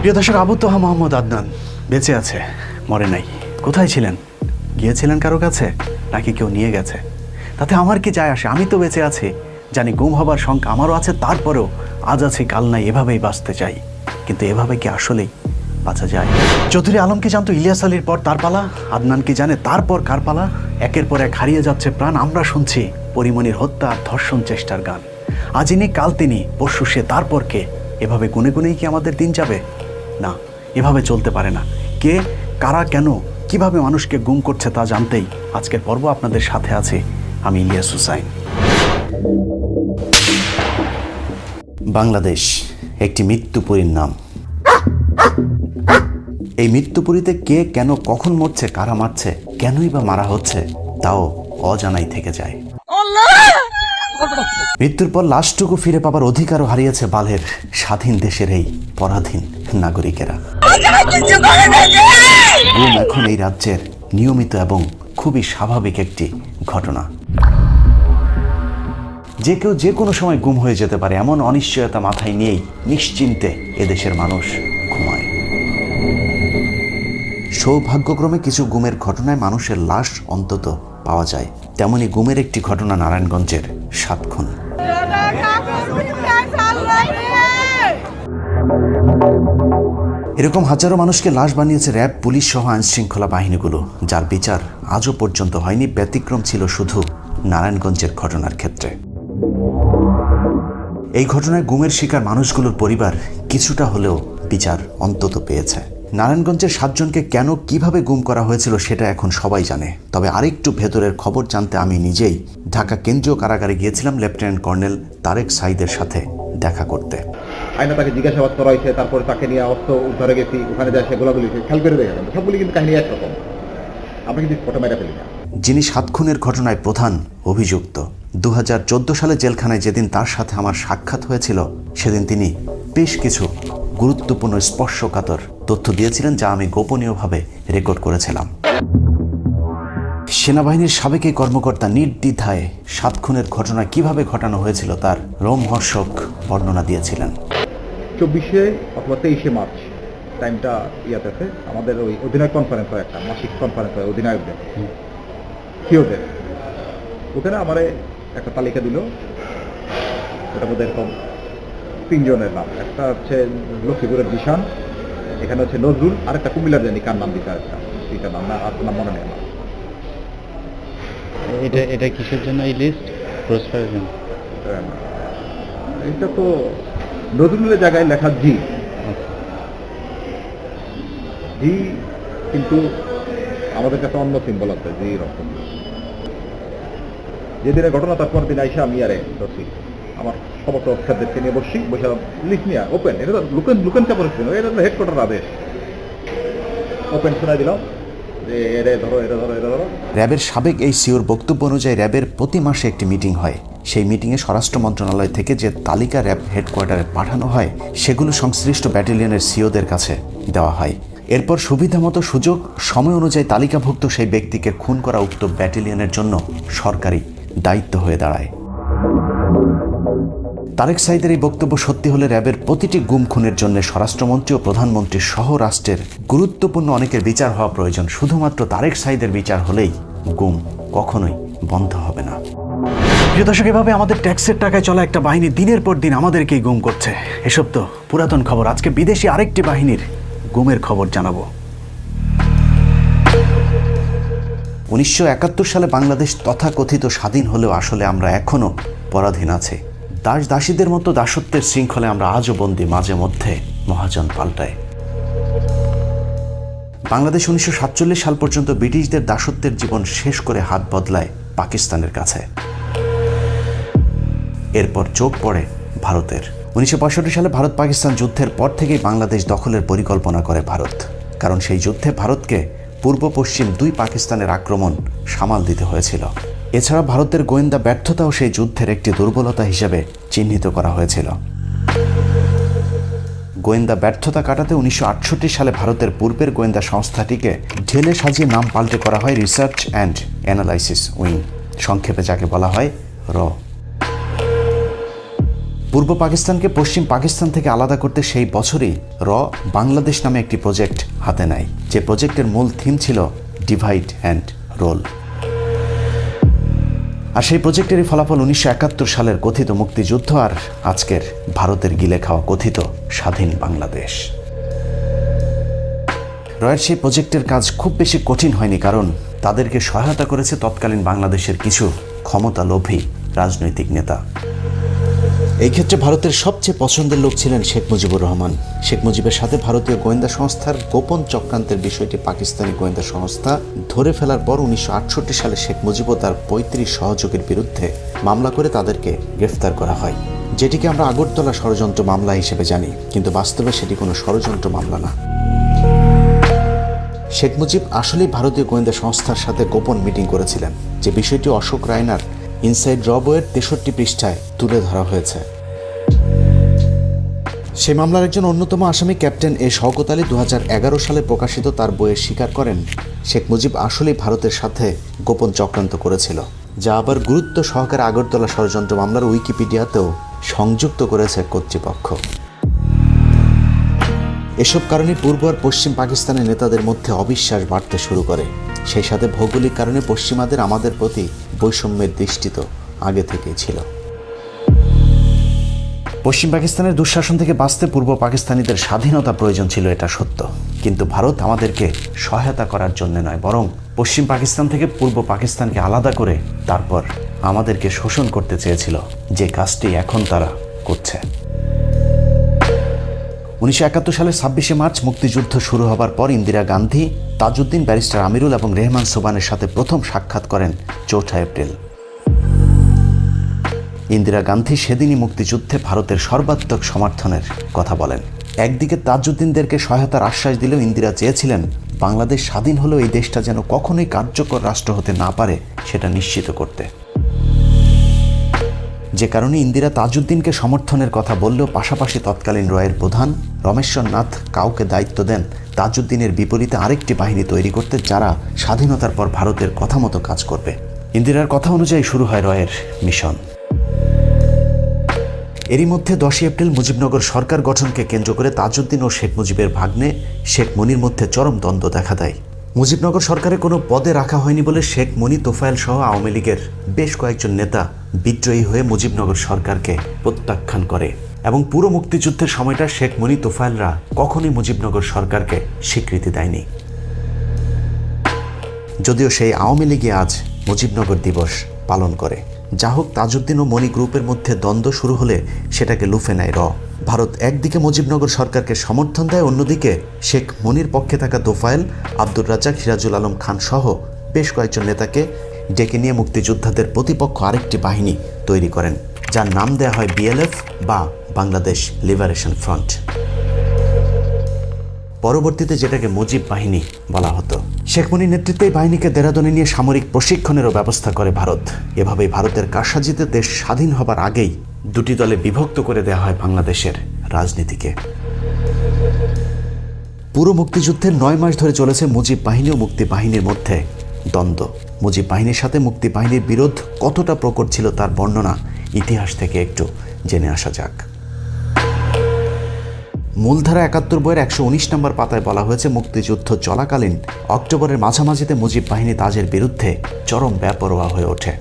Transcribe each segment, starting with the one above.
প্রিয় দর্শক, আবু তোহা মোহাম্মদ আদনান বেঁচে আছে, মরে নাই। কোথায় ছিলেন? গিয়েছিলেন কারো কাছে, নাকি কেউ নিয়ে গেছে? তাতে আমার কি যায় আসে? আমি তো বেঁচে আছি, জানি গুম হবার শঙ্কা আমারও আছে, তারপরেও আজ আছি কাল নাই, এভাবেই বাঁচতে চাই। কিন্তু এভাবে কি আসলেই বাঁচা যায়? চৌধুরী আলম কি জানতো ইলিয়াস আলীর পর তার পালা? আদনান কি জানে তারপর কার পালা? একের পর এক হারিয়ে যাচ্ছে প্রাণ। আমরা শুনছি পরিমণির হত্যা আর ধর্ষণ চেষ্টার গান। আজ ইনি, কাল তিনি, পরশু সে, তারপর কে? এভাবে গুনে গুনেই কি আমাদের দিন যাবে? না, এভাবে চলতে পারে না। কে, কারা, কেন, কিভাবে মানুষকে গুম করছে তা জানতেই আজকের পর্ব আপনাদের সাথে আছে আমি, ইলিয়াস হুসাইন। বাংলাদেশ একটি মৃত্যুপুরীর নাম। এই মৃত্যুপুরীতে কে, কেন, কখন মরছে, কারা মারছে, কেনই বা মারা হচ্ছে, তাও অজানাই থেকে যায়। মৃত্যুর পর লাশটুকু ফিরে পাবার অধিকারও হারিয়েছে বালের স্বাধীন দেশের এই পরাধীন নাগরিকেরা। গুম এখন এই রাজ্যের নিয়মিত এবং খুবই স্বাভাবিক একটি ঘটনা। যে কেউ যে কোনো সময় গুম হয়ে যেতে পারে, এমন অনিশ্চয়তা মাথায় নিয়েই নিশ্চিন্তে এদেশের মানুষ ঘুমায়। সৌভাগ্যক্রমে কিছু গুমের ঘটনায় মানুষের লাশ অন্তত পাওয়া যায়। তেমনি গুমের একটি ঘটনা নারায়ণগঞ্জের 7 খুন। এরকম হাজারো মানুষকে লাশ বানিয়েছে র্যাব, পুলিশ সহ আইনশৃঙ্খলা বাহিনীগুলো, যার বিচার আজও পর্যন্ত হয়নি। ব্যতিক্রম ছিল শুধু নারায়ণগঞ্জের ঘটনার ক্ষেত্রে। এই ঘটনায় গুমের শিকার মানুষগুলোর পরিবার কিছুটা হলেও বিচার অন্তত পেয়েছে। নারায়ণগঞ্জের 7 জনকে কেন, কিভাবে গুম করা হয়েছিল সেটা এখন সবাই জানে। তবে আরেকটু ভেতরের খবর জানতে আমি নিজেই ঢাকা কেন্দ্রীয় কারাগারে গিয়েছিলাম লেফটেন্যান্ট কর্নেল তারেক সাইদের সাথে দেখা করতে। আইনা তাকে জিজ্ঞাসাবাদ করা হয়েছে, তারপরে তাকে নিয়ে অস্ত্র উদ্ধারে গেছি, ওখানে যায় সেগুলোগুলি খেয়াল করে দেখেন, সবগুলি কিন্তু কাহিনী একরকম। আমরা কিন্তু ফটো মেরা ফেলি না। যিনি 7 খুনের ঘটনায় প্রধান অভিযুক্ত, 2014 সালে জেলখানায় যেদিন তার সাথে আমার সাক্ষাৎ হয়েছিল, সেদিন তিনি বেশ কিছু গুরুত্বপূর্ণ স্পর্শকাতর তথ্য দিয়েছিলেন, যা আমি গোপনীয়ভাবে রেকর্ড করেছিলাম। সেনাবাহিনীর সাবেক এই কর্মকর্তা নির্দ্বিধায় 7 খুনের ঘটনা কিভাবে ঘটানো হয়েছিল তার রোমহর্ষক বর্ণনা দিয়েছিলেন। 24 অথবা 23 মার্চ টাইমটা ইয়াতে আমাদের ওই অধিনায়ক কনফারেন্স হয়, একটা মাসিক কনফারেন্স হয় অধিনায়কদের, সিওদের। ওখানে আমার একটা তালিকা দিল, ওটার মধ্যে এরকম 3 জনের নাম। একটা হচ্ছে লক্ষ্মীপুরের জিশান, এখানে হচ্ছে নজরুল, আর একটা কুমিল্লার জানি কার নাম দিতে, একটা এটা নাম না, আর নাম মনে নেই আমার। এটা কিসের জন্য এই লিস্ট? পুরস্কারের জন্য? এটা তো নজরুলের জায়গায় লেখা জি, জি, কিন্তু আমাদের কাছে অন্য সিম্বল আছে জি রকম। যেদিনের ঘটনা তারপর দিন আইসা আমি আরে ধরছি আমার সমস্ত অফিসারদেরকে নিয়ে বসছি, বসে লিস্ট নিয়ে ওপেন, এটা তো লুকেন চাপড় ছিল, এটা তো হেডকোয়ার্টার আদেশ। ওপেন শোনাই দিলাম যে এটা ধরো, এটা ধরো, এটা ধরো। র্যাবের সাবেক এই সিওর বক্তব্য অনুযায়ী র্যাবের প্রতি মাসে একটি মিটিং হয়। সেই মিটিংয়ে স্বরাষ্ট্র মন্ত্রণালয় থেকে যে তালিকা র্যাব হেডকোয়ার্টারে পাঠানো হয়, সেগুলো সংশ্লিষ্ট ব্যাটালিয়নের সিওদের কাছে দেওয়া হয়। এরপর সুবিধামতো সুযোগ সময় অনুযায়ী তালিকাভুক্ত সেই ব্যক্তিকে খুন করা উক্ত ব্যাটালিয়নের জন্য সরকারি দায়িত্ব হয়ে দাঁড়ায়। তারেক সাইদের এই বক্তব্য সত্যি হলে র্যাবের প্রতিটি গুম খুনের জন্য স্বরাষ্ট্রমন্ত্রী ও প্রধানমন্ত্রী সহ রাষ্ট্রের গুরুত্বপূর্ণ অনেকের বিচার হওয়া প্রয়োজন। শুধুমাত্র তারেক সাইদের বিচার হলেই গুম কখনোই বন্ধ হবে না। প্রিয় দর্শক, এভাবে আমাদের ট্যাক্সের টাকায় চলা একটা বাহিনী দিনের পর দিন আমাদেরকেই গুম করছে। এসব তো পুরাতন খবর। আজকে বিদেশি আরেকটি বাহিনীর গুমের খবর জানাবো। 1971 সালে বাংলাদেশ তথাকথিত স্বাধীন হলেও আসলে আমরা এখনো পরাধীন আছি। দাস দাসীদের মতো দাসত্বের শৃঙ্খলে আমরা আজও বন্দী, মাঝে মধ্যে মহাজন পাল্টায়। বাংলাদেশ 1947 সাল পর্যন্ত ব্রিটিশদের দাসত্বের জীবন শেষ করে হাত বদলায় পাকিস্তানের কাছে। এরপর চোখ পড়ে ভারতের। 1965 সালে ভারত পাকিস্তান যুদ্ধের পর থেকেই বাংলাদেশ দখলের পরিকল্পনা করে ভারত, কারণ সেই যুদ্ধে ভারতকে পূর্ব পশ্চিম 2 পাকিস্তানের আক্রমণ সামাল দিতে হয়েছিল। এছাড়া ভারতের গোয়েন্দা ব্যর্থতাও সেই যুদ্ধের একটি দুর্বলতা হিসেবে চিহ্নিত করা হয়েছিল। গোয়েন্দা ব্যর্থতা কাটাতে 1968 সালে ভারতের পূর্বের গোয়েন্দা সংস্থাটিকে ঢেলে সাজিয়ে নাম পাল্টে করা হয় রিসার্চ অ্যান্ড অ্যানালাইসিস উইং, সংক্ষেপে যাকে বলা হয় র। পূর্ব পাকিস্তানকে পশ্চিম পাকিস্তান থেকে আলাদা করতে সেই বছরই বাংলাদেশ নামে একটি প্রজেক্ট হাতে নেয়, যে প্রজেক্টের মূল থিম ছিল ডিভাইড অ্যান্ড রোল। আর সেই প্রজেক্টেরই ফলাফল 1971 সালের কথিত মুক্তিযুদ্ধ আর আজকের ভারতের গিলে খাওয়া কথিত স্বাধীন বাংলাদেশ। রয়ের সেই প্রজেক্টের কাজ খুব বেশি কঠিন হয়নি, কারণ তাদেরকে সহায়তা করেছে তৎকালীন বাংলাদেশের কিছু ক্ষমতালোভী রাজনৈতিক নেতা। এই ক্ষেত্রে ভারতের সবচেয়ে পছন্দের লোক ছিলেন শেখ মুজিবুর রহমান। শেখ মুজিবের সাথে ভারতীয় গোয়েন্দা সংস্থার গোপন চক্রান্তের বিষয়টি পাকিস্তানি গোয়েন্দা সংস্থা ধরে ফেলার পর 1968 সালে শেখ মুজিব ও তার 35 সহযোগীর বিরুদ্ধে মামলা করে তাদেরকে গ্রেফতার করা হয়, যেটিকে আমরা আগরতলা ষড়যন্ত্র মামলা হিসেবে জানি, কিন্তু বাস্তবে সেটি কোনো ষড়যন্ত্র মামলা না। শেখ মুজিব আসলেই ভারতীয় গোয়েন্দা সংস্থার সাথে গোপন মিটিং করেছিলেন, যে বিষয়টি অশোক রায়নার ইনসাইড র বইয়ের 63 পৃষ্ঠায় তুলে ধরা হয়েছে। সেই মামলার একজন অন্যতম আসামি ক্যাপ্টেন এ শওকত আলী 2011 সালে প্রকাশিত তার বইয়ে স্বীকার করেন শেখ মুজিব আসলেই ভারতের সাথে গোপন চক্রান্ত করেছিল, যা আবার গুরুত্ব সহকারে আগরতলা ষড়যন্ত্র মামলার উইকিপিডিয়াতেও সংযুক্ত করেছে কর্তৃপক্ষ। এসব কারণে পূর্ব আর পশ্চিম পাকিস্তানের নেতাদের মধ্যে অবিশ্বাস বাড়তে শুরু করে। সেই সাথে ভৌগোলিক কারণে পশ্চিমাদের আমাদের প্রতি বৈষম্যের দৃষ্টি তো আগে থেকেই ছিল। পশ্চিম পাকিস্তানের দুঃশাসন থেকে বাঁচতে পূর্ব পাকিস্তানিদের স্বাধীনতা প্রয়োজন ছিল, এটা সত্য, কিন্তু ভারত আমাদেরকে সহায়তা করার জন্য নয়, বরং পশ্চিম পাকিস্তান থেকে পূর্ব পাকিস্তানকে আলাদা করে তারপর আমাদেরকে শোষণ করতে চেয়েছিল, যে কাজটি এখন তারা করছে। 1971 সালের 26শে মার্চ মুক্তিযুদ্ধ শুরু হবার পর ইন্দিরা গান্ধী, তাজউদ্দিন, ব্যারিস্টার আমিরুল এবং রেহমান সোবানের সাথে প্রথম সাক্ষাৎ করেন 4 এপ্রিল। ইন্দিরা গান্ধী সেদিনই মুক্তিযুদ্ধে ভারতের সর্বাত্মক সমর্থনের কথা বলেন। একদিকে তাজউদ্দিনদেরকে সহায়তার আশ্বাস দিলেও ইন্দিরা চেয়েছিলেন বাংলাদেশ স্বাধীন হলেও এই দেশটা যেন কখনোই কার্যকর রাষ্ট্র হতে না পারে সেটা নিশ্চিত করতে। যে কারণে ইন্দিরা তাজউদ্দিনকে সমর্থনের কথা বললেও পাশাপাশি তৎকালীন রয়ের প্রধান রমেশ্বর নাথ কাউকে দায়িত্ব দেন তাজউদ্দিনের বিপরীতে আরেকটি বাহিনী তৈরি করতে, যারা স্বাধীনতার পর ভারতের কথা মতো কাজ করবে। ইন্দিরার কথা অনুযায়ী শুরু হয় রয়ের মিশন। এরই মধ্যে 10 এপ্রিল মুজিবনগর সরকার গঠনকে কেন্দ্র করে তাজউদ্দিন ও শেখ মুজিবের ভাগ্নে শেখ মনির মধ্যে চরম দ্বন্দ্ব দেখা দেয়। মুজিবনগর সরকারে কোনো পদে রাখা হয়নি বলে শেখ মনি, তোফায়েল সহ আওয়ামী লীগের বেশ কয়েকজন নেতা বিদ্রোহী হয়ে মুজিবনগর সরকারকে প্রত্যাখ্যান করে, এবং পুরো মুক্তিযুদ্ধের সময়টা শেখ মনি, তোফায়েলরা কখনোই মুজিবনগর সরকারকে স্বীকৃতি দেয়নি। যদিও সেই আওয়ামী লীগই আজ মুজিবনগর দিবস পালন করে। যা হোক, তাজউদ্দিন ও মনি গ্রুপের মধ্যে দ্বন্দ্ব শুরু হলে সেটাকে লুফে নেয় ভারত। একদিকে মুজিবনগর সরকারকে সমর্থন দেয়, অন্যদিকে শেখ মনির পক্ষে থাকা তোফায়েল, আব্দুর রাজ্জাক, সিরাজুল আলম খান সহ বেশ কয়েকজন নেতাকে ডেকে নিয়ে মুক্তিযোদ্ধাদের প্রতিপক্ষ আরেকটি বাহিনী তৈরি করেন, যার নাম দেয়া হয় বিএলএফ বা বাংলাদেশ লিবারেশন ফ্রন্ট। পরবর্তীতে যেটাকে মুজিব বাহিনী বলা হতো। শেখ মুনির নেতৃত্বে এই বাহিনীকে দেরাদুনে নিয়ে সামরিক প্রশিক্ষণেরও ব্যবস্থা করে ভারত। এভাবেই ভারতের কারসাজিতে দেশ স্বাধীন হবার আগেই দুটি দলে বিভক্ত করে দেওয়া হয় বাংলাদেশের রাজনীতিকে। পুরো মুক্তিযুদ্ধের 9 মাস ধরে চলেছে মুজিব বাহিনী ও মুক্তি বাহিনীর মধ্যে দ্বন্দ্ব। মুজিব বাহিনীর সাথে মুক্তি বাহিনীর বিরোধ কতটা প্রকট ছিল তার বর্ণনা ইতিহাস থেকে একটু জেনে আসা যাক। মূলধারা 71 বইয়ের 119 নম্বর পাতায় বলা হয়েছে, মুক্তিযুদ্ধ চলাকালীন অক্টোবরের মাঝামাঝিতে মুজিব বাহিনী তাজের বিরুদ্ধে চরম বেপরোয়া হয়ে ওঠে।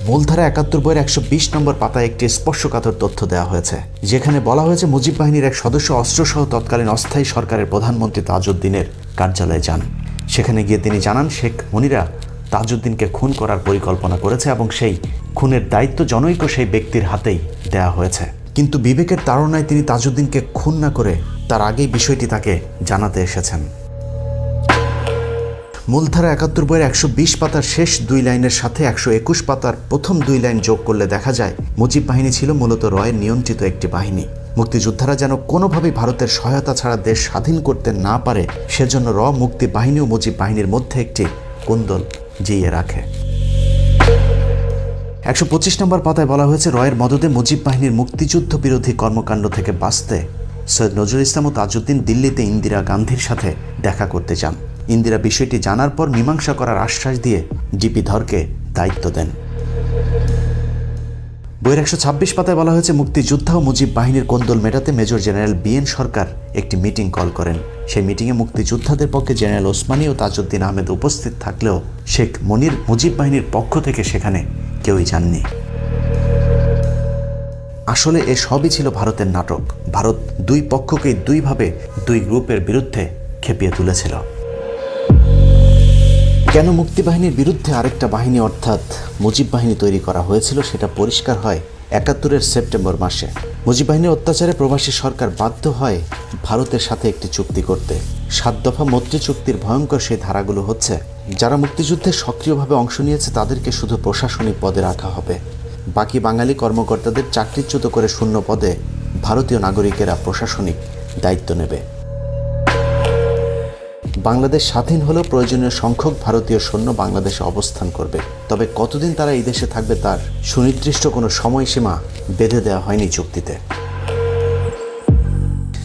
মূলধারা 71 বইয়ের 120 নম্বর পাতায় একটি স্পর্শকাতর তথ্য দেওয়া হয়েছে, যেখানে বলা হয়েছে মুজিব বাহিনীর এক সদস্য অস্ত্রসহ তৎকালীন অস্থায়ী সরকারের প্রধানমন্ত্রী তাজউদ্দিনের কার্যালয়ে যান। সেখানে গিয়ে তিনি জানান শেখ মনিরা তাজউদ্দিনকে খুন করার পরিকল্পনা করেছে এবং সেই খুনের দায়িত্ব জনৈক সেই ব্যক্তির হাতেই দেয়া হয়েছে। কিন্তু বিবেকের তাড়নায় তিনি তাজউদ্দিনকে খুন না করে তার আগেই বিষয়টি তাকে জানাতে এসেছেন। মূলধারা 71 বইয়ের 120 পাতার শেষ 2 লাইনের সাথে 121 পাতার প্রথম 2 লাইন যোগ করলে দেখা যায় মুজিব বাহিনী ছিল মূলত রয়ের নিয়ন্ত্রিত একটি বাহিনী। মুক্তিযোদ্ধারা যেন কোনোভাবেই ভারতের সহায়তা ছাড়া দেশ স্বাধীন করতে না পারে, সেজন্য মুক্তি বাহিনী ও মুজিব বাহিনীর মধ্যে একটি কোন্দল জিয়ে রাখে। 125 নম্বর পাতায় বলা হয়েছে, রয়ের মদদে মুজিব বাহিনীর মুক্তিযুদ্ধ বিরোধী কর্মকাণ্ড থেকে বাঁচতে সৈয়দ নজরুল ইসলাম ও তাজউদ্দিন দিল্লিতে ইন্দিরা গান্ধীর সাথে দেখা করতে যান। ইন্দিরা বিষয়টি জানার পর মীমাংসা করার আশ্বাস দিয়ে ডিপি ধরকে দায়িত্ব দেন। বইয়ের 126 পাতায় বলা হয়েছে, মুক্তিযোদ্ধা ও মুজিব বাহিনীর কোন্দল মেটাতে মেজর জেনারেল বিএন সরকার একটি মিটিং কল করেন। সেই মিটিংয়ে মুক্তিযোদ্ধাদের পক্ষে জেনারেল ওসমানী ও তাজউদ্দিন আহমেদ উপস্থিত থাকলেও শেখ মনির মুজিব বাহিনীর পক্ষ থেকে সেখানে কেউই যাননি। আসলে এ সবই ছিল ভারতের নাটক। ভারত দুই পক্ষকেই দুইভাবে দুই গ্রুপের বিরুদ্ধে খেপিয়ে তুলেছিল। কেন মুক্তিবাহিনীর বিরুদ্ধে আরেকটা বাহিনী অর্থাৎ মুজিব বাহিনী তৈরি করা হয়েছিল সেটা পরিষ্কার হয় ৭১-এর সেপ্টেম্বর মাসে। মুজিব বাহিনীর অত্যাচারে প্রবাসী সরকার বাধ্য হয় ভারতের সাথে একটি চুক্তি করতে। ৭ দফা মৈত্রী চুক্তির ভয়ঙ্কর সেই ধারাগুলো হচ্ছে, যারা মুক্তিযুদ্ধে সক্রিয়ভাবে অংশ নিয়েছে তাদেরকে শুধু প্রশাসনিক পদে রাখা হবে, বাকি বাঙালি কর্মকর্তাদের চাকরিচ্যুত করে শূন্য পদে ভারতীয় নাগরিকেরা প্রশাসনিক দায়িত্ব নেবে। বাংলাদেশ স্বাধীন হলেও প্রয়োজনীয় সংখ্যক ভারতীয় সৈন্য বাংলাদেশে অবস্থান করবে, তবে কতদিন তারা এই দেশে থাকবে তার সুনির্দিষ্ট কোনো সময়সীমা বেঁধে দেওয়া হয়নি চুক্তিতে।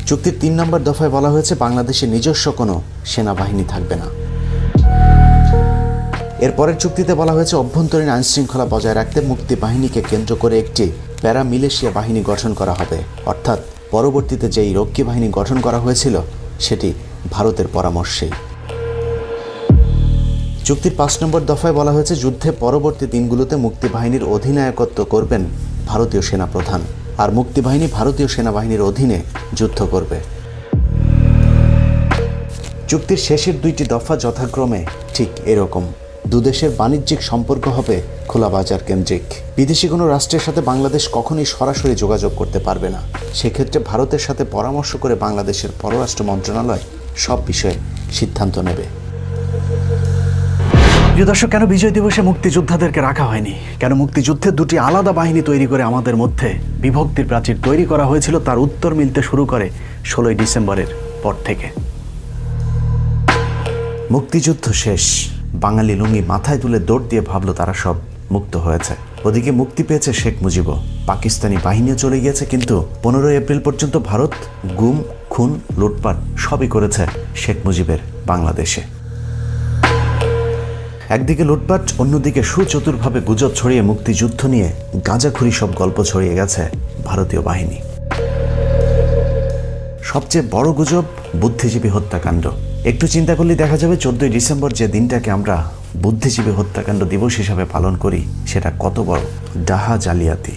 চুক্তির ৩ নম্বর দফায় বলা হয়েছে, বাংলাদেশে নিজস্ব কোনো সেনাবাহিনী থাকবে না। এরপরের চুক্তিতে বলা হয়েছে, অভ্যন্তরীণ আইনশৃঙ্খলা বজায় রাখতে মুক্তি বাহিনীকে কেন্দ্র করে একটি প্যারামিলিশিয়া বাহিনী গঠন করা হবে, অর্থাৎ পরবর্তীতে যেই রক্ষী বাহিনী গঠন করা হয়েছিল সেটি ভারতের পরামর্শেই। চুক্তির ৫ নম্বর দফায় বলা হয়েছে, যুদ্ধে পরবর্তী দিনগুলোতে মুক্তি বাহিনীর অধিনায়কত্ব করবেন ভারতীয় সেনাপ্রধান, আর মুক্তি বাহিনী ভারতীয় সেনাবাহিনীর অধীনে যুদ্ধ করবে। চুক্তির শেষের 2টি দফা যথাক্রমে ঠিক এরকম। দুদেশের বাণিজ্যিক সম্পর্ক হবে খোলা বাজার কেন্দ্রিক। বিদেশি কোনো রাষ্ট্রের সাথে বাংলাদেশ কখনোই সরাসরি যোগাযোগ করতে পারবে না। সেক্ষেত্রে ভারতের সাথে পরামর্শ করে বাংলাদেশের পররাষ্ট্র মন্ত্রণালয় সব বিষয়ে সিদ্ধান্ত নেবে। প্রিয় দর্শক, কেন বিজয় দিবসে মুক্তিযোদ্ধাদেরকে রাখা হয়নি? কেন মুক্তিযুদ্ধে 2টি আলাদা বাহিনী তৈরি করে আমাদের মধ্যে বিভক্তির প্রাচীর তৈরি করা হয়েছিল, তার উত্তর মিলতে শুরু করে 16ই ডিসেম্বরের পর থেকে। মুক্তিযুদ্ধ শেষ, বাঙালি লুঙ্গি মাথায় তুলে দৌড় দিয়ে ভাবল তারা সব মুক্ত হয়েছে। ওদিকে মুক্তি পেয়েছে শেখ মুজিবও, পাকিস্তানি বাহিনীও চলে গিয়েছে, কিন্তু 15 এপ্রিল পর্যন্ত ভারত গুম, খুন, লুটপাট সবই করেছে শেখ মুজিবের বাংলাদেশে। একদিকে লুটপাট, অন্যদিকে সুচতুরভাবে গুজব ছড়িয়ে মুক্তিযুদ্ধ নিয়ে গাঁজাখুরি সব গল্প ছড়িয়ে গেছে ভারতীয় বাহিনী। সবচেয়ে বড় গুজব বুদ্ধিজীবী হত্যাকাণ্ড। একটু চিন্তা করলে দেখা যাবে 14ই ডিসেম্বর যে দিনটাকে আমরা বুদ্ধিজীবী হত্যাকাণ্ড দিবস হিসাবে পালন করি সেটা কত বড় ডাহা জালিয়াতি।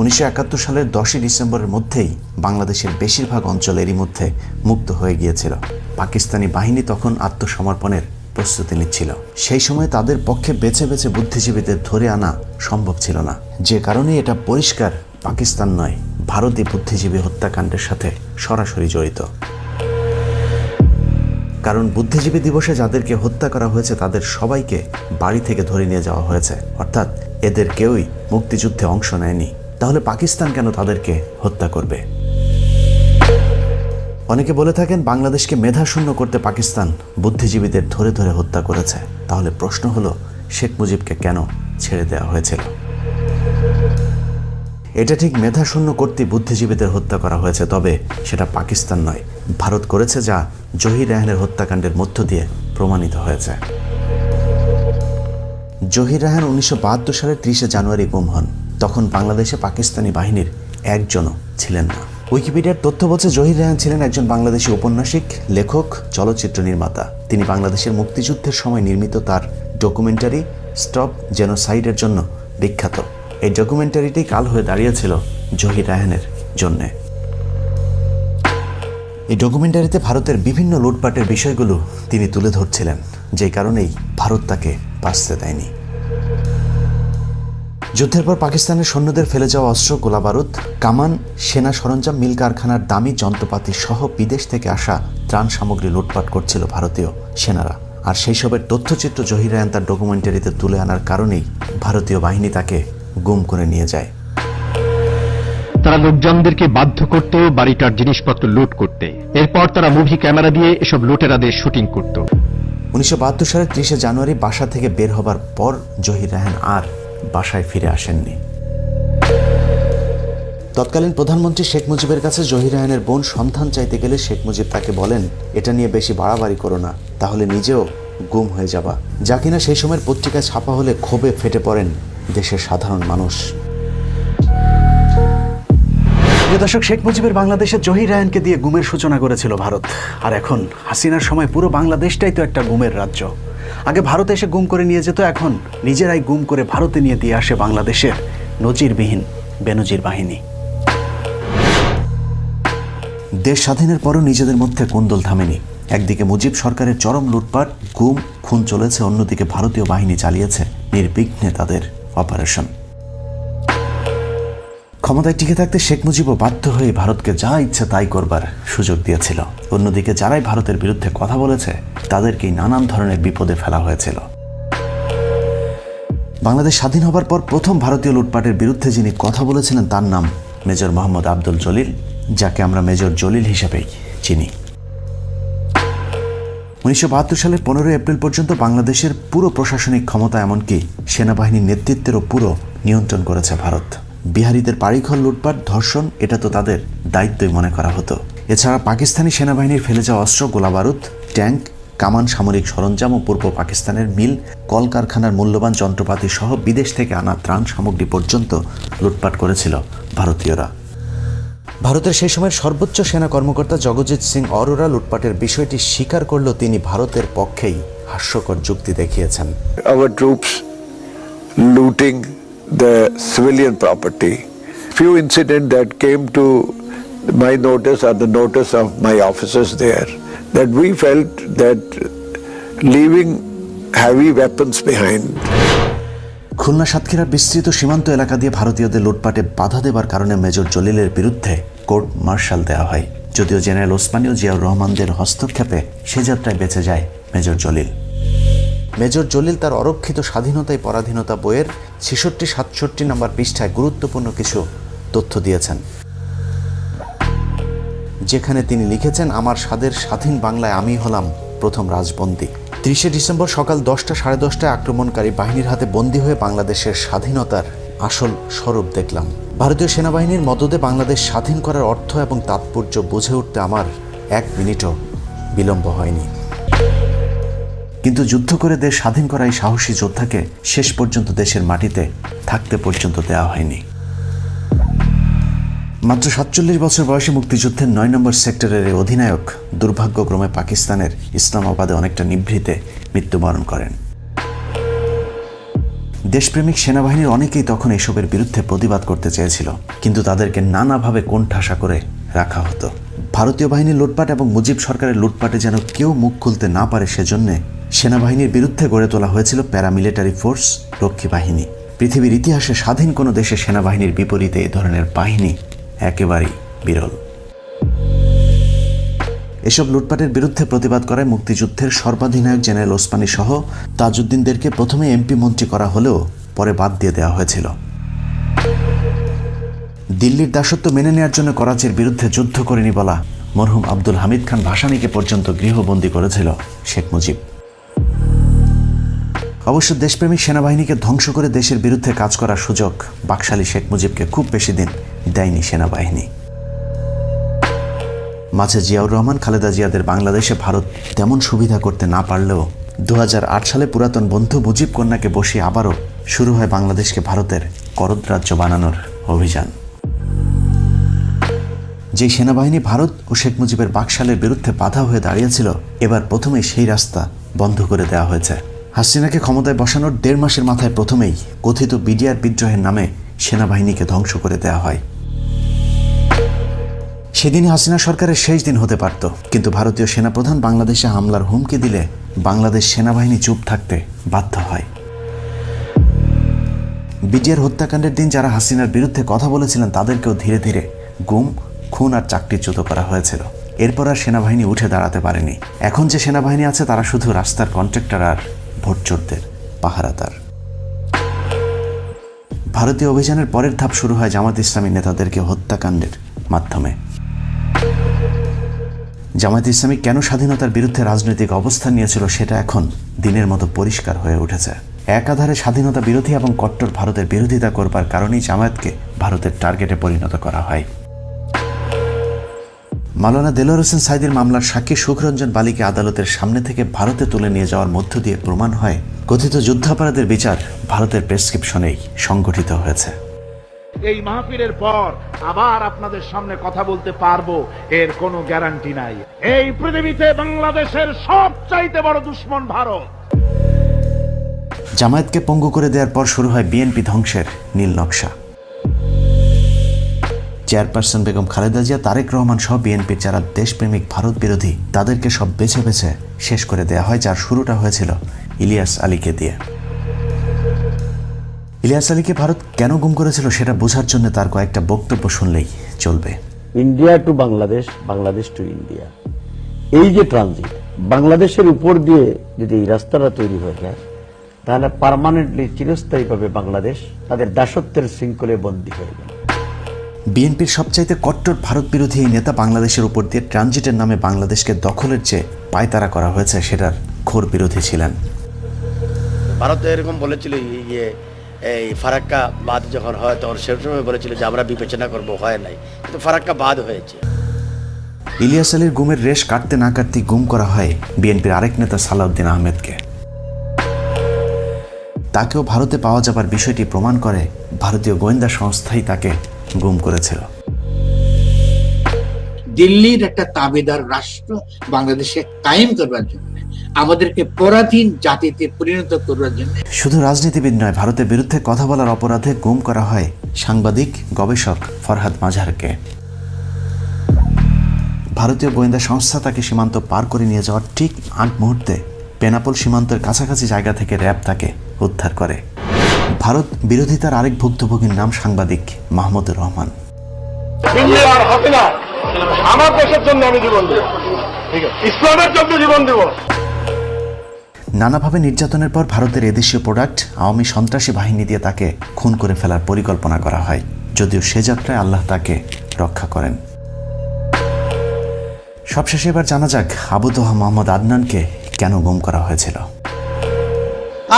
1971 সালের 10ই ডিসেম্বরের মধ্যেই বাংলাদেশের বেশিরভাগ অঞ্চল এরই মধ্যে মুক্ত হয়ে গিয়েছিল। পাকিস্তানি বাহিনী তখন আত্মসমর্পণের প্রস্তুতি নিচ্ছিল। সেই সময় তাদের পক্ষে বেছে বেছে বুদ্ধিজীবীদের ধরে আনা সম্ভব ছিল না, যে কারণে এটা পরিষ্কার পাকিস্তান নয়, ভারতই বুদ্ধিজীবী হত্যাকাণ্ডের সাথে সরাসরি জড়িত। কারণ বুদ্ধিজীবী দিবসে যাদেরকে হত্যা করা হয়েছে তাদের সবাইকে বাড়ি থেকে ধরে নিয়ে যাওয়া হয়েছে, অর্থাৎ এদের কেউই মুক্তিযুদ্ধে অংশ নেয়নি। তাহলে পাকিস্তান কেন তাদেরকে হত্যা করবে? অনেকে বলে থাকেন বাংলাদেশকে মেধাশূন্য করতে পাকিস্তান বুদ্ধিজীবীদের ধরে ধরে হত্যা করেছে। তাহলে প্রশ্ন হলো, শেখ মুজিবকে কেন ছেড়ে দেওয়া হয়েছিল? এটা ঠিক মেধাশূন্য করতে বুদ্ধিজীবীদের হত্যা করা হয়েছে, তবে সেটা পাকিস্তান নয়, ভারত করেছে, যা জহির রায়হানের হত্যাকাণ্ডের মধ্য দিয়ে প্রমাণিত হয়েছে। জহির রায়হান 1972 সালের 30 জানুয়ারি গুম হন। তখন বাংলাদেশে পাকিস্তানি বাহিনীর একজনও ছিলেন না। উইকিপিডিয়ার তথ্য বলছে জহির রায়হান ছিলেন একজন বাংলাদেশি ঔপন্যাসিক, লেখক, চলচ্চিত্র নির্মাতা। তিনি বাংলাদেশের মুক্তিযুদ্ধের সময় নির্মিত তার ডকুমেন্টারি স্টপ জেনোসাইডের জন্য বিখ্যাত। এই ডকুমেন্টারিটি কাল হয়ে দাঁড়িয়েছিল জহির রায়হানের জন্যে। এই ডকুমেন্টারিতে ভারতের বিভিন্ন লুটপাটের বিষয়গুলো তিনি তুলে ধরছিলেন, যে কারণেই ভারত তাকে বাঁচতে দেয়নি। যুদ্ধের পর পাকিস্তানের সৈন্যদের ফেলে যাওয়া অস্ত্র, গোলাবারুদ, কামান, সেনা সরঞ্জাম, মিল কারখানার দামি যন্ত্রপাতি সহ বিদেশ থেকে আসা ত্রাণ সামগ্রী লুটপাট করছিল ভারতীয় সেনারা। আর সেই সবের তথ্যচিত্র জহির রায়হান তার ডকুমেন্টারিতে তুলে আনার কারণেই ভারতীয় বাহিনী তাকে গুম করে নিয়ে যায়। তারা লোকজনদেরকে বাধ্য করত বাড়িটার জিনিসপত্র লুট করতে। এরপর তারা মুভি ক্যামেরা দিয়ে এসব লুটেরাদের শুটিং করত। 1972 সালের 30 জানুয়ারি বাসা থেকে বের হবার পর জহির রায়হান আর বাসায় ফিরে আসেননি। তৎকালীন প্রধানমন্ত্রী শেখ মুজিবের কাছে জহির রায়হানের বোন সন্ধান চাইতে গেলে শেখ মুজিব তাকে বলেন, এটা নিয়ে বেশি বাড়াবাড়ি করো না, তাহলে নিজেও গুম হয়ে যাবা। যা কিনা সেই সময়ের পত্রিকায় ছাপা হলে ক্ষোভে ফেটে পড়েন দেশের সাধারণ মানুষ। প্রিয় দর্শক, শেখ মুজিবের বাংলাদেশের জহির রায়হানকে দিয়ে গুমের সূচনা করেছিল ভারত, আর এখন হাসিনার সময় পুরো বাংলাদেশটাই তো একটা গুমের রাজ্য। আগে ভারতে এসে গুম করে নিয়ে যেত, এখন নিজেরাই গুম করে ভারতে নিয়ে দিয়ে আসে বাংলাদেশের নজিরবিহীন বেনজির বাহিনী। দেশ স্বাধীনের পরও নিজেদের মধ্যে কোন্দল থামেনি। একদিকে মুজিব সরকারের চরম লুটপাট, গুম, খুন চলেছে, অন্যদিকে ভারতীয় বাহিনী চালিয়েছে নির্বিঘ্নে তাদের অপারেশন। ক্ষমতায় টিকে থাকতে শেখ মুজিবও বাধ্য হয়ে ভারতকে যা ইচ্ছে তাই করবার সুযোগ দিয়েছিল। অন্যদিকে যারাই ভারতের বিরুদ্ধে কথা বলেছে তাদেরকেই নানান ধরনের বিপদে ফেলা হয়েছিল। বাংলাদেশ স্বাধীন হবার পর প্রথম ভারতীয় লুটপাটের বিরুদ্ধে যিনি কথা বলেছিলেন তার নাম মেজর মোহাম্মদ আব্দুল জলিল, যাকে আমরা মেজর জলিল হিসেবেই চিনি। 1972 সালের 15 এপ্রিল পর্যন্ত বাংলাদেশের পুরো প্রশাসনিক ক্ষমতা, এমনকি সেনাবাহিনীর নেতৃত্বেরও পুরো নিয়ন্ত্রণ করেছে ভারত। বিহারিদের বাড়িঘর লুটপাট, ধর্ষণ, এটা তো তাদের দায়িত্বই মনে করা হতো। এছাড়া পাকিস্তানি সেনাবাহিনীর ফেলে যাওয়া অস্ত্র, গোলাবারুদ, ট্যাঙ্ক, কামান, সামরিক সরঞ্জাম ও পূর্ব পাকিস্তানের মিল, কলকারখানার মূল্যবান যন্ত্রপাতি সহ বিদেশ থেকে আনা ত্রাণ সামগ্রী পর্যন্ত লুটপাট করেছিল ভারতীয়রা। ভারতের সেই সময়ের সর্বোচ্চ সেনা কর্মকর্তা জগজিৎ সিং অরোরা লুটপাটের বিষয়টি স্বীকার করলেও তিনি ভারতের পক্ষেই হাস্যকর যুক্তি দেখিয়েছেন। Our troops looting the civilian property. Few incidents that came to my notice or the notice of my officers there, that we felt that leaving heavy weapons behind. Khulna সাতক্ষীরার বিস্তৃত সীমান্ত এলাকা দিয়ে ভারতীয়দের লুটপাটে বাধা দেবার কারণে মেজর জলিলের বিরুদ্ধে কোর্ট মার্শাল দেওয়া হয়। যদিও জেনারেল ওসমানী ও জিয়াউর রহমানদের হস্তক্ষেপে সে যাত্রায় বেঁচে যায় মেজর জলিল। মেজর জলিল তার অরক্ষিত স্বাধীনতায় পরাধীনতা বইয়ের 66-67 নম্বর পৃষ্ঠায় গুরুত্বপূর্ণ কিছু তথ্য দিয়েছেন, যেখানে তিনি লিখেছেন, আমার স্বাদের স্বাধীন বাংলায় আমি হলাম প্রথম রাজবন্দী। 30 ডিসেম্বর সকাল 10টা সাড়ে 10টায় আক্রমণকারী বাহিনীর হাতে বন্দী হয়ে বাংলাদেশের স্বাধীনতার আসল স্বরূপ দেখলাম। ভারতীয় সেনাবাহিনীর মদদে বাংলাদেশ স্বাধীন করার অর্থ এবং তাৎপর্য বুঝে উঠতে আমার 1 মিনিটও বিলম্ব হয়নি। কিন্তু যুদ্ধ করে দেশ স্বাধীন করা এই সাহসী যোদ্ধাকে শেষ পর্যন্ত দেশের মাটিতে থাকতে পর্যন্ত দেওয়া হয়নি। মাত্র 47 বছর বয়সে মুক্তিযুদ্ধের 9 নম্বর সেক্টরের অধিনায়ক দুর্ভাগ্যক্রমে পাকিস্তানের ইসলামাবাদে অনেকটা নিভৃতে মৃত্যুবরণ করেন। দেশপ্রেমিক সেনাবাহিনীর অনেকেই তখন এসবের বিরুদ্ধে প্রতিবাদ করতে চেয়েছিল, কিন্তু তাদেরকে নানাভাবে কোণঠাসা করে রাখা হতো। ভারতীয় বাহিনীর লুটপাট এবং মুজিব সরকারের লুটপাটে যেন কেউ মুখ খুলতে না পারে, সেজন্য সেনাবাহিনীর বিরুদ্ধে গড়ে তোলা হয়েছিল প্যারামিলিটারি ফোর্স, রক্ষী বাহিনী। পৃথিবীর ইতিহাসে স্বাধীন কোনো দেশে সেনাবাহিনীর বিপরীতে এই ধরনের বাহিনী একেবারেই বিরল। এসব লুটপাটের বিরুদ্ধে প্রতিবাদ করায় মুক্তিযুদ্ধের সর্বাধিনায়ক জেনারেল ওসমানী সহ তাজউদ্দিনদেরকে প্রথমে এমপি মন্ত্রী করা হলেও পরে বাদ দিয়ে দেওয়া হয়েছিল। দিল্লির দাসত্ব মেনে নেওয়ার জন্য করাচির বিরুদ্ধে যুদ্ধ করেনি বলা মরহুম আব্দুল হামিদ খান ভাসানীকে পর্যন্ত গৃহবন্দী করেছিল শেখ মুজিব। অবশ্য দেশপ্রেমিক সেনাবাহিনীকে ধ্বংস করে দেশের বিরুদ্ধে কাজ করার সুযোগ বাকশালী শেখ মুজিবকে খুব বেশি দিন দেয়নি সেনাবাহিনী। মাঝে জিয়াউর রহমান, খালেদা জিয়াদের বাংলাদেশে ভারত তেমন সুবিধা করতে না পারলেও 2008 সালে পুরাতন বন্ধু মুজিব কন্যাকে বসিয়ে আবারও শুরু হয় বাংলাদেশকে ভারতের করদরাজ্য বানানোর অভিযান। যে সেনাবাহিনী ভারত ও শেখ মুজিবের বাকশালের বিরুদ্ধে বাধা হয়ে দাঁড়িয়েছিল, এবার প্রথমেই সেই রাস্তা বন্ধ করে দেওয়া হয়েছে। হাসিনাকে ক্ষমতায় বসানোর 1.5 মাসের মাথায় প্রথমেই কথিত বিডিআর বিদ্রোহের নামে সেনাবাহিনীকে ধ্বংস করে দেওয়া হয়। সেদিনই হাসিনা সরকারের শেষ দিন হতে পারত, কিন্তু ভারতীয় সেনাপ্রধান বাংলাদেশে হামলার হুমকি দিলে বাংলাদেশ সেনাবাহিনী চুপ থাকতে বাধ্য হয়। বিডিআর হত্যাকাণ্ডের দিন যারা হাসিনার বিরুদ্ধে কথা বলেছিলেন তাদেরকেও ধীরে ধীরে গুম, খুন আর চাকরিচ্যুত করা হয়েছিল। এরপর আর সেনাবাহিনী উঠে দাঁড়াতে পারেনি। এখন যে সেনাবাহিনী আছে তারা শুধু রাস্তার কন্ট্রাক্টর আর ভোটচোরদের পাহারাদার। ভারতীয় অভিযানের পরের ধাপ শুরু হয় জামাত ইসলামী নেতাদেরকে হত্যাকাণ্ডের মাধ্যমে। জামায়াত ইসলামী কেন স্বাধীনতার বিরুদ্ধে রাজনৈতিক অবস্থান নিয়েছিল সেটা এখন দিনের মতো পরিষ্কার হয়ে উঠেছে। একাধারে স্বাধীনতা বিরোধী এবং কট্টর ভারতের বিরোধিতা করবার কারণেই জামায়াতকে ভারতের টার্গেটে পরিণত করা হয়। মাওলানা দেলোয়ার হোসেন সাঈদীর মামলার সাক্ষী সুখরঞ্জন বালিকে আদালতের সামনে থেকে ভারতে তুলে নিয়ে যাওয়ার মধ্য দিয়ে প্রমাণ হয় কথিত যুদ্ধাপরাধের বিচার ভারতের প্রেসক্রিপশনেই সংগঠিত হয়েছে। এই মাহফিলের পর আবার আপনাদের সামনে কথা বলতে পারবো এর কোনো গ্যারান্টি নাই। এই পৃথিবীতে বাংলাদেশের সবচাইতে বড় দুশমন ভারত। জামায়াতকে পঙ্গু করে দেওয়ার পর শুরু হয় বিএনপি ধ্বংসের নীল নকশা। চেয়ারপারসন বেগম খালেদা জিয়া, তারেক রহমান সহ বিএনপির যারা দেশপ্রেমিক ভারত বিরোধী তাদেরকে সব বেছে বেছে শেষ করে দেয়া হয়, যার শুরুটা হয়েছিল ইলিয়াস আলীকে দিয়ে। ইলিয়াস আলীকে ভারত কেন গুম করেছিল সেটা বোঝার জন্য তার কয়েকটা বক্তব্য শুনলেই চলবে। India to Bangladesh, Bangladesh to India, এই যে ট্রানজিট বাংলাদেশের উপর দিয়ে যদি এই রাস্তাটা তৈরি হয়ে যায় তাহলে পার্মানেন্টলি চিরস্থায়ীভাবে বাংলাদেশ তাদের দাসত্বের শৃঙ্খলে বন্দী হয়ে গেল। বিএনপির সবচাইতে কট্টর ভারত বিরোধী এই নেতা বাংলাদেশের উপর দিয়ে ট্রানজিটের নামে বাংলাদেশকে দখলের যে পায়তারা করা হয়েছে সেটার ঘোর বিরোধী ছিলেন। ভারত এরকম বলেছিল যে এই ফারাক্কা বাদ যখন হয় তখন সে সময় বলেছিল যে আমরা বিবেচনা করব, হয় নাই, কিন্তু ফারাক্কা বাদ হয়েছে। ইলিয়াস আলীর গুমের রেশ কাটতে না কাটতেই গুম করা হয় বিএনপির আরেক নেতা সালাউদ্দিন আহমেদকে। তাকেও ভারতে পাওয়া যাবার বিষয়টি প্রমাণ করে ভারতীয় গোয়েন্দা সংস্থাই তাকে গুম করেছিল। দিল্লির একটা তাবেদার রাষ্ট্র বাংলাদেশে কায়েম করবার জন্য, আমাদেরকে পরাধীন জাতিতে পরিণত করবার জন্য। শুধু রাজনীতিবিদ নয়, ভারতের বিরুদ্ধে কথা বলার অপরাধে গুম করা হয় সাংবাদিক গবেষক ফরহাদ মাঝহারকে। ভারতীয় গোয়েন্দা সংস্থা তাকে সীমান্ত পার করে নিয়ে যাওয়ার ঠিক আগ মুহূর্তে বেনাপোল সীমান্তের কাছাকাছি জায়গা থেকে র্যাব তাকে উদ্ধার করে। ভারত বিরোধিতার আরেক ভুক্তভোগীর নাম সাংবাদিক মাহমুদুর রহমান। আমার দেশের জন্য আমি জীবন দেব, ইসলামের জন্য জীবন দেব। নানাভাবে নির্যাতনের পর ভারতের এদেশীয় প্রোডাক্ট আওয়ামী সন্ত্রাসী বাহিনী দিয়ে তাকে খুন করে ফেলার পরিকল্পনা করা হয়, যদিও সে যাত্রায় আল্লাহ তাকে রক্ষা করেন। সবশেষে এবার জানা যাক আবু তোহা মোহাম্মদ আদনানকে কেন গুম করা হয়েছিল।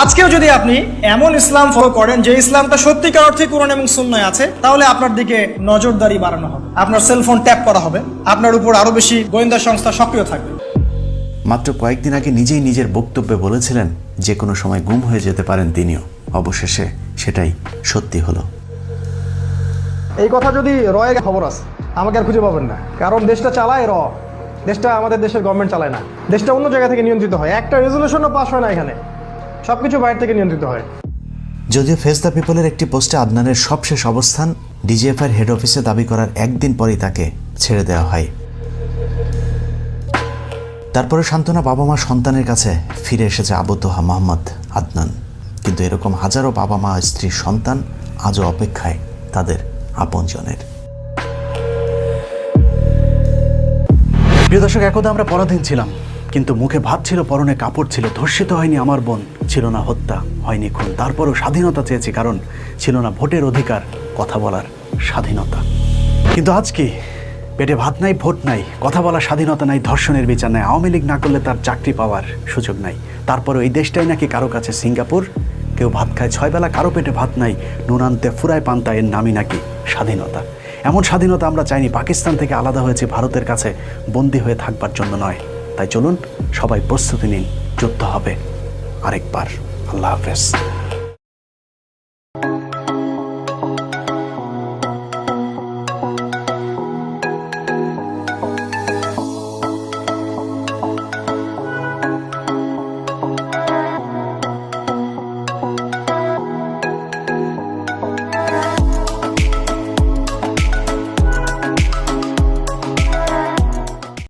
আজকেও যদি আপনি এমন ইসলাম ফলো করেন যে ইসলামটা সত্যিকার অর্থে কোরআন এবং সুন্নায় আছে, তাহলে আপনার দিকে নজরদারি বাড়ানো হবে, আপনার সেলফোন ট্যাপ করা হবে, আপনার উপর আরো বেশি গোয়েন্দা সংস্থা সক্রিয় থাকবে। মাত্র কয়েকদিন আগে নিজেই নিজের বক্তব্যে বলেছিলেন যে কোনো সময় গুম হয়ে যেতে পারেন তিনিও। অবশেষে সেটাই সত্যি হলো। এই কথা যদি রয়ের খবর আছে আমাকে আর খুঁজে পাবেন না, কারণ দেশটা চালায় দেশটা আমাদের দেশের গভর্নমেন্ট চালায় না, দেশটা অন্য জায়গা থেকে নিয়ন্ত্রিত হয়। একটা রেজলিউশনও পাস হয় না, এখানে সবকিছু বাইরে থেকে নিয়ন্ত্রিত হয়। যদিও ফেস দ্য পিপলের একটি পোস্টে আদনানের সবশেষ অবস্থান ডিজিএফআইয়ের হেড অফিসে দাবি করার একদিন পরেই তাকে ছেড়ে দেওয়া হয়। তারপরে সান্ত্বনা বাবা মা সন্তানের কাছে ফিরে এসেছে আবু তোহা মোহাম্মদ আদনান। কিন্তু এরকম হাজারো বাবা মা স্ত্রীর সন্তান আজও অপেক্ষায় তাদের আপনজনের। প্রিয় দর্শক, একদা আমরা পরাধীন ছিলাম, কিন্তু মুখে ভাত ছিল, পরনে কাপড় ছিল, ধর্ষিত হয়নি আমার বোন, ছিল না হত্যা, হয়নি খুন। তারপরও স্বাধীনতা চেয়েছি, কারণ ছিল না ভোটের অধিকার, কথা বলার স্বাধীনতা। কিন্তু আজ কি? পেটে ভাত নাই, ভোট নাই, কথা বলার স্বাধীনতা নাই, ধর্ষণের বিচার নাই, আওয়ামী লীগ না করলে তার চাকরি পাওয়ার সুযোগ নাই। তারপরেও এই দেশটাই নাকি কারো কাছে সিঙ্গাপুর। কেউ ভাত খায় 6 বেলা, কারো পেটে ভাত নাই, নুন আনতে ফুরায় পান্তা, এর নামই নাকি স্বাধীনতা। এমন স্বাধীনতা আমরা চাইনি। পাকিস্তান থেকে আলাদা হয়েছে ভারতের কাছে বন্দী হয়ে থাকবার জন্য নয়। তাই চলুন সবাই প্রস্তুতি নিন, যুদ্ধ হবে আরেকবার। আল্লাহ হাফেজ।